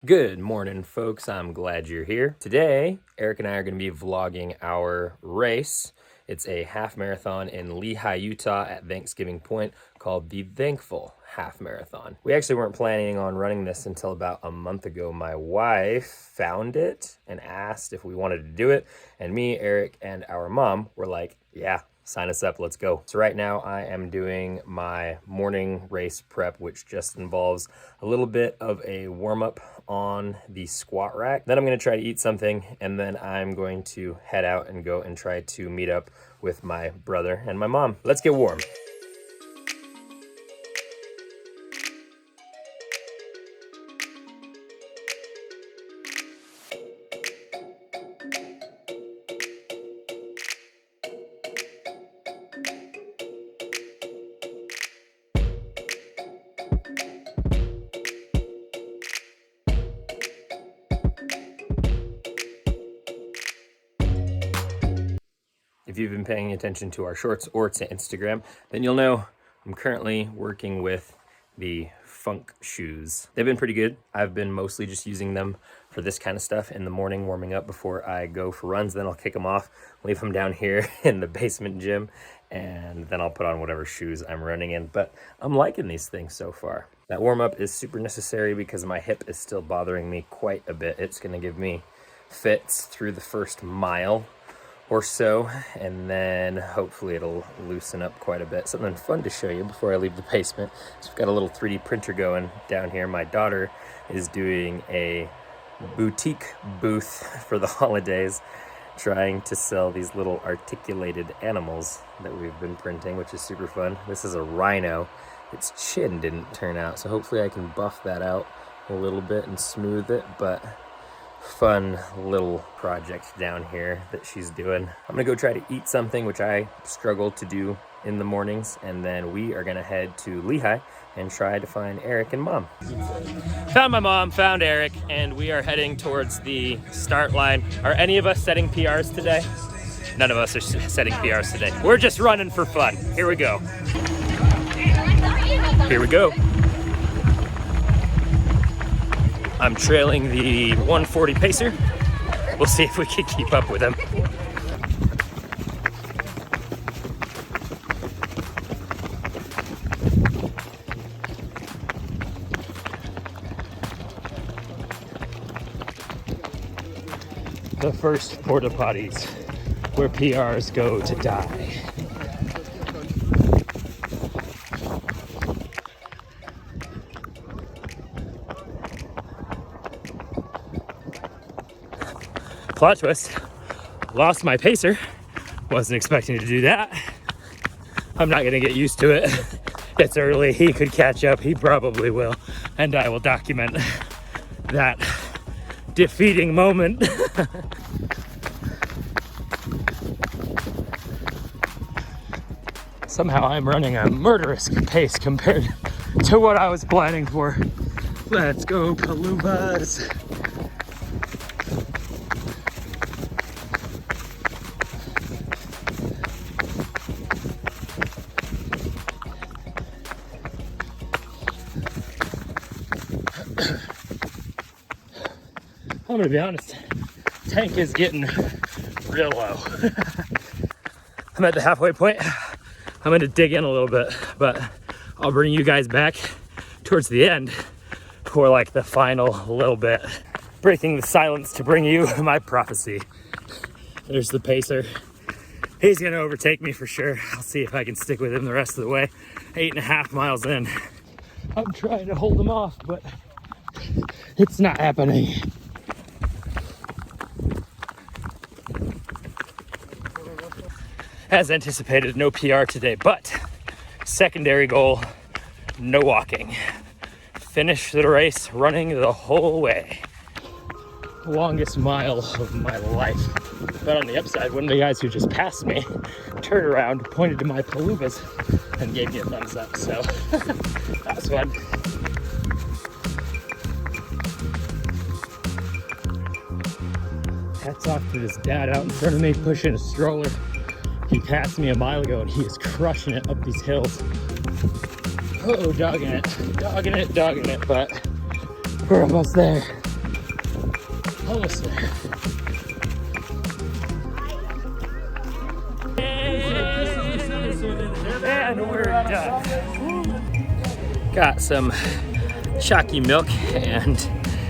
Good morning, folks. I'm glad you're here. Today, Eric and I are going to be vlogging our race. It's a half marathon in Lehi, Utah at Thanksgiving Point called the Thankful Half Marathon. We actually weren't planning on running this until about a month ago. My wife found it and asked if we wanted to do it. And me, Eric, and our mom were like, yeah, sign us up, let's go. So right now I am doing my morning race prep, which just involves a little bit of a warm up on the squat rack. Then I'm gonna try to eat something, and then I'm going to head out and go and try to meet up with my brother and my mom. Let's get warm. If you've been paying attention to our shorts or to Instagram, then you'll know I'm currently working with the Funk shoes. They've been pretty good. I've been mostly just using them for this kind of stuff in the morning, warming up before I go for runs. Then I'll kick them off, leave them down here in the basement gym, and then I'll put on whatever shoes I'm running in. But I'm liking these things so far. That warm up is super necessary because my hip is still bothering me quite a bit. It's gonna give me fits through the first mile or so, and then hopefully it'll loosen up quite a bit. Something fun to show you before I leave the basement. So we've got a little 3D printer going down here. My daughter is doing a boutique booth for the holidays, trying to sell these little articulated animals that we've been printing, which is super fun. This is a rhino. Its chin didn't turn out, so hopefully I can buff that out a little bit and smooth it, but fun little project down here that she's doing. I'm gonna go try to eat something, which I struggle to do in the mornings, and then we are gonna head to Lehi and try to find Eric and Mom. Found my mom, found Eric, and we are heading towards the start line. Are any of us setting PRs today? None of us are setting PRs today. We're just running for fun. Here we go. Here we go. I'm trailing the 140 pacer. We'll see if we can keep up with him. The first porta potties where PRs go to die. Plot twist, lost my pacer. Wasn't expecting to do that. I'm not gonna get used to it. It's early, he could catch up, he probably will. And I will document that defeating moment. Somehow I'm running a murderous pace compared to what I was planning for. Let's go, Paloombas. I'm gonna be honest, tank is getting real low. I'm at the halfway point. I'm gonna dig in a little bit, but I'll bring you guys back towards the end for like the final little bit. Breaking the silence to bring you my prophecy. There's the pacer. He's gonna overtake me for sure. I'll see if I can stick with him the rest of the way. 8.5 miles in. I'm trying to hold him off, but it's not happening. As anticipated, no PR today, but secondary goal, no walking. Finish the race running the whole way. Longest mile of my life. But on the upside, one of the guys who just passed me turned around, pointed to my paloombas, and gave me a thumbs up, so that was fun. Hats off to this dad out in front of me pushing a stroller. He passed me a mile ago and he is crushing it up these hills. Oh, dogging it, but we're almost there. Almost there. And we're done. Got some chalky milk and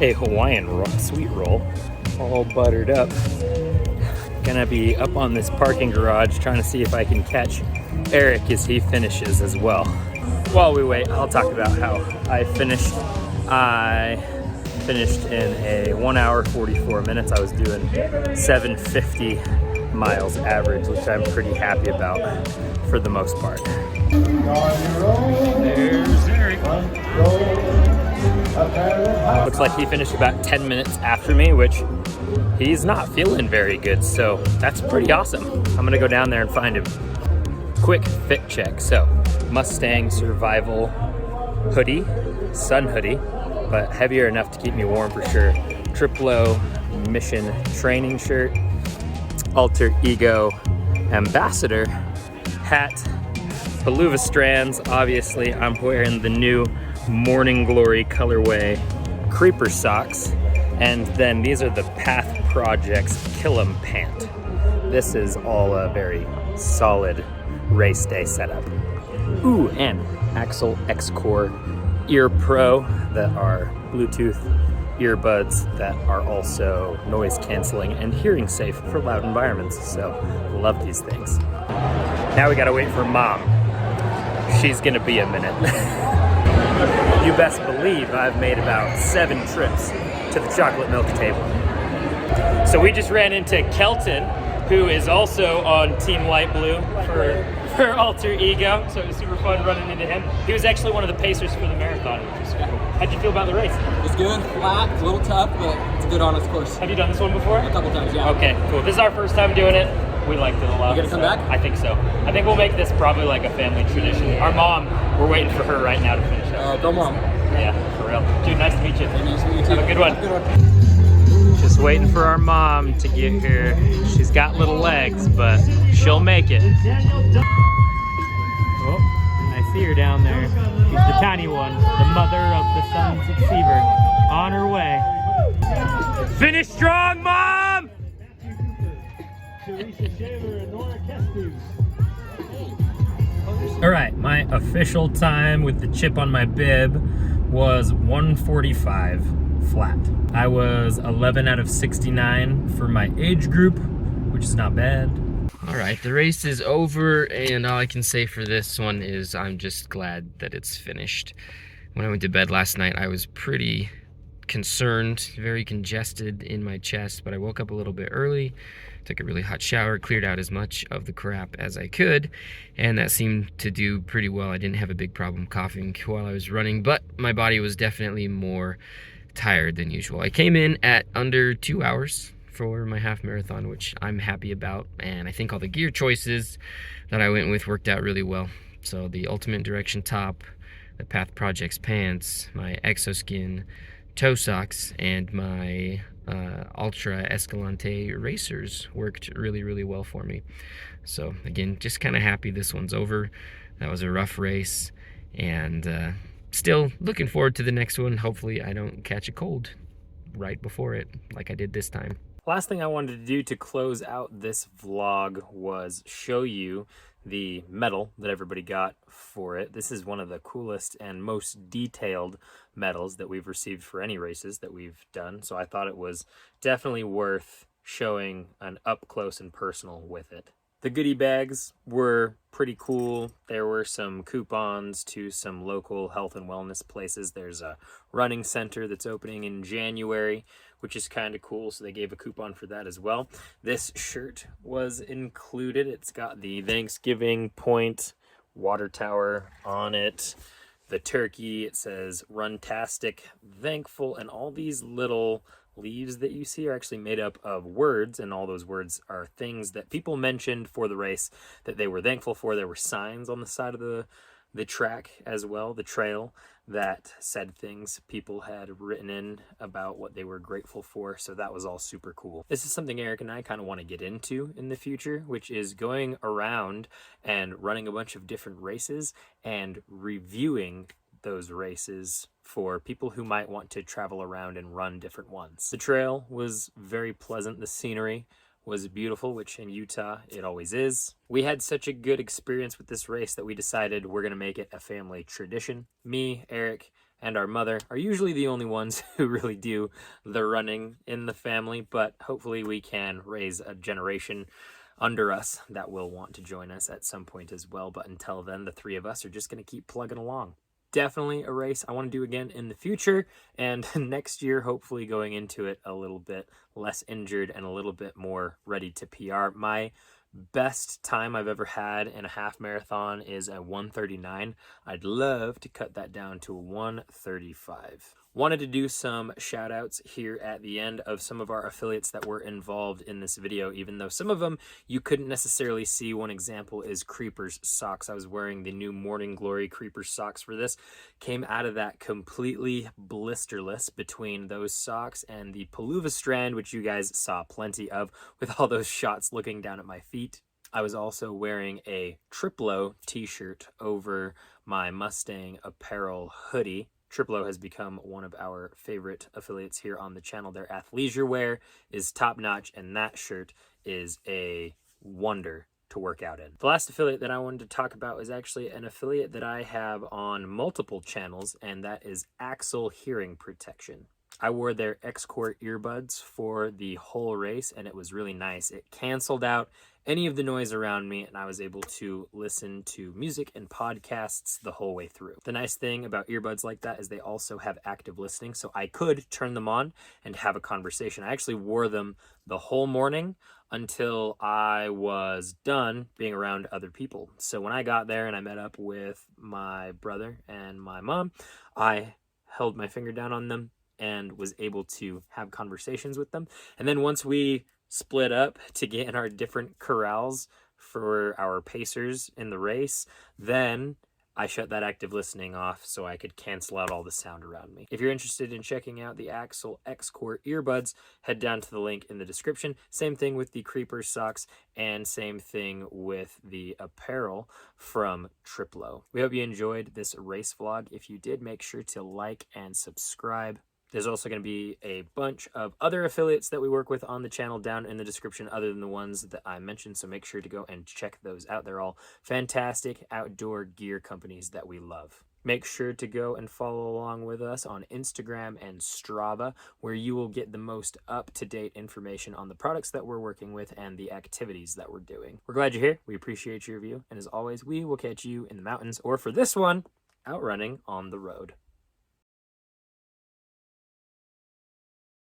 a Hawaiian roll, sweet roll, all buttered up. Gonna be up on this parking garage trying to see if I can catch Eric as he finishes as well. While we wait, I'll talk about how I finished. I finished in a 1 hour 44 minutes. I was doing 750 miles average, which I'm pretty happy about for the most part. There's Eric. Looks like he finished about 10 minutes after me, which he's not feeling very good, so that's pretty awesome. I'm gonna go down there and find him. Quick fit check. So, Mustang Survival hoodie, sun hoodie, but heavier enough to keep me warm for sure. Triplo Mission training shirt, Alter Ego Ambassador hat, Beluga strands. Obviously, I'm wearing the new Morning Glory colorway creeper socks, and then these are the Path Projects Killam pant. This is all a very solid race day setup. Ooh, and Axil Ear Pro that are Bluetooth earbuds that are also noise canceling and hearing safe for loud environments. So love these things. Now we gotta wait for Mom. She's gonna be a minute. You best believe I've made about 7 trips to the chocolate milk table. So we just ran into Kelton, who is also on Team Light Blue for Alter Ego, so it was super fun running into him. He was actually one of the pacers for the marathon, which was cool. How'd you feel about the race? It was good, flat, it's a little tough, but it's a good honest course. Have you done this one before? A couple times, yeah. Okay, cool. This is our first time doing it. We liked it a lot. You gonna come back? I think so. I think we'll make this probably like a family tradition. Our mom, we're waiting for her right now to finish up. Go Mom. Yeah, for real. Dude, nice to meet you. Nice to meet you too. Have a good one. Have a good one. Just waiting for our mom to get here. She's got little legs, but she'll make it. Oh, I see her down there. She's the tiny one, the mother of the Sons of Sever, on her way. Finish strong, Mom! All right, my official time with the chip on my bib was 1:45 flat. I was 11 out of 69 for my age group, which is not bad. All right, the race is over, and all I can say for this one is I'm just glad that it's finished. When I went to bed last night, I was pretty concerned, very congested in my chest, but I woke up a little bit early, took a really hot shower, cleared out as much of the crap as I could, and that seemed to do pretty well. I didn't have a big problem coughing while I was running, but my body was definitely more tired than usual. I came in at under 2 hours for my half marathon, which I'm happy about, and I think all the gear choices that I went with worked out really well. So the Ultimate Direction top, the Path Projects pants, my Exoskin toe socks, and my Ultra Escalante racers worked really, really well for me. So again, just kind of happy this one's over. That was a rough race, and still looking forward to the next one. Hopefully I don't catch a cold right before it like I did this time. Last thing I wanted to do to close out this vlog was show you the medal that everybody got for it. This is one of the coolest and most detailed medals that we've received for any races that we've done. So I thought it was definitely worth showing an up close and personal with it. The goodie bags were pretty cool. There were some coupons to some local health and wellness places. There's a running center that's opening in January, which is kind of cool, so they gave a coupon for that as well. This shirt was included. It's got the Thanksgiving Point water tower on it. The turkey, it says Runtastic Thankful, and all these little leaves that you see are actually made up of words, and all those words are things that people mentioned for the race that they were thankful for. There were signs on the side of the track as well, the trail, that said things people had written in about what they were grateful for. So that was all super cool. This is something Eric and I kind of want to get into in the future, which is going around and running a bunch of different races and reviewing those races for people who might want to travel around and run different ones. The trail was very pleasant. The scenery was beautiful, which in Utah it always is. We had such a good experience with this race that we decided we're going to make it a family tradition. Me, Eric, and our mother are usually the only ones who really do the running in the family, but hopefully we can raise a generation under us that will want to join us at some point as well. But until then, the three of us are just going to keep plugging along. Definitely a race I want to do again in the future, and next year hopefully going into it a little bit less injured and a little bit more ready to PR. My best time I've ever had in a half marathon is a 1:39. I'd love to cut that down to a 1:35. Wanted to do some shout outs here at the end of some of our affiliates that were involved in this video, even though some of them you couldn't necessarily see. One example is Creeper's socks. I was wearing the new Morning Glory Creeper socks for this. Came out of that completely blisterless between those socks and the Paluva strand, which you guys saw plenty of with all those shots looking down at my feet. I was also wearing a Triplo t-shirt over my Mustang apparel hoodie. Triplo has become one of our favorite affiliates here on the channel. Their athleisure wear is top notch, and that shirt is a wonder to work out in. The last affiliate that I wanted to talk about is actually an affiliate that I have on multiple channels, and that is Axil Hearing Protection. I wore their X-Core earbuds for the whole race, and it was really nice. It canceled out any of the noise around me, and I was able to listen to music and podcasts the whole way through. The nice thing about earbuds like that is they also have active listening, so I could turn them on and have a conversation. I actually wore them the whole morning until I was done being around other people. So when I got there and I met up with my brother and my mom, I held my finger down on them and was able to have conversations with them. And then once we split up to get in our different corrals for our pacers in the race, then I shut that active listening off so I could cancel out all the sound around me. If you're interested in checking out the Axil X-Core earbuds, head down to the link in the description. Same thing with the Creeper socks, and same thing with the apparel from Triplo. We hope you enjoyed this race vlog. If you did, make sure to like and subscribe. There's also going to be a bunch of other affiliates that we work with on the channel down in the description other than the ones that I mentioned, so make sure to go and check those out. They're all fantastic outdoor gear companies that we love. Make sure to go and follow along with us on Instagram and Strava, where you will get the most up-to-date information on the products that we're working with and the activities that we're doing. We're glad you're here. We appreciate your review, and as always, we will catch you in the mountains, or for this one, outrunning on the road.